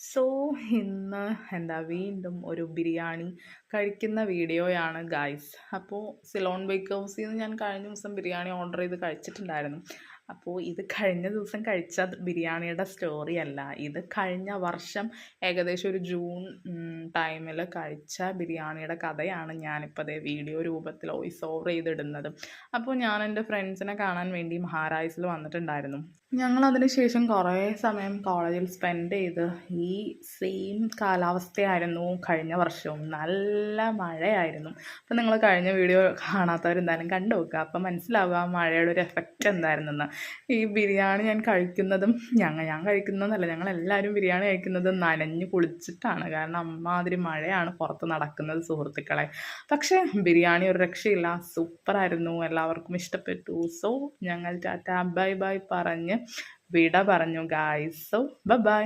So ഇന്ന് വീണ്ടും ഒരു ബിരിയാണി കഴിക്കുന്ന വീഡിയോയാണ് ഗായ്സ്. അപ്പോൾ സിലോൺ ബേക്ക് ഹൗസിൽ നിന്ന് ഞാൻ കഴിഞ്ഞ ദിവസം ബിരിയാണി ഓർഡർ ചെയ്ത് കഴിച്ചിട്ടുണ്ടായിരുന്നു. അപ്പോൾ ഇത് കഴിഞ്ഞ ദിവസം കഴിച്ച ബിരിയാണിയുടെ സ്റ്റോറി അല്ല, ഇത് കഴിഞ്ഞ വർഷം ഏകദേശം ഒരു ജൂൺ ടൈമിൽ കഴിച്ച ബിരിയാണിയുടെ കഥയാണ് ഞാനിപ്പോൾ അതേ വീഡിയോ രൂപത്തിൽ വോയിസ് ഓവർ ചെയ്തിടുന്നത്. അപ്പോൾ ഞാൻ എൻ്റെ ഫ്രണ്ട്സിനെ കാണാൻ വേണ്ടി മഹാരാജസിൽ വന്നിട്ടുണ്ടായിരുന്നു. ഞങ്ങളതിന് ശേഷം കുറേ സമയം കോളേജിൽ സ്പെൻഡ് ചെയ്ത് ഈ സെയിം കാലാവസ്ഥയായിരുന്നു കഴിഞ്ഞ വർഷവും. നല്ല മഴയായിരുന്നു. അപ്പം നിങ്ങൾ കഴിഞ്ഞ വീഡിയോ കാണാത്തവരെന്തായാലും കണ്ടു നോക്കുക, അപ്പം മനസ്സിലാവുക ആ മഴയുടെ ഒരു എഫക്റ്റ് എന്തായിരുന്നെന്ന്. ഈ ബിരിയാണി ഞാൻ കഴിക്കുന്നതും ഞാൻ കഴിക്കുന്നതെന്നല്ല, ഞങ്ങളെല്ലാവരും ബിരിയാണി കഴിക്കുന്നത് നനഞ്ഞ് കുളിച്ചിട്ടാണ്. കാരണം അമ്മാതിരി മഴയാണ് പുറത്ത് നടക്കുന്നത് സുഹൃത്തുക്കളെ. പക്ഷേ ബിരിയാണി ഒരു രക്ഷയില്ല, സൂപ്പറായിരുന്നു, എല്ലാവർക്കും ഇഷ്ടപ്പെട്ടു. സോ ഞങ്ങൾ ടാറ്റ ബൈ ബൈ പറഞ്ഞ് വിട പറഞ്ഞു ഗായ്സ്. So by.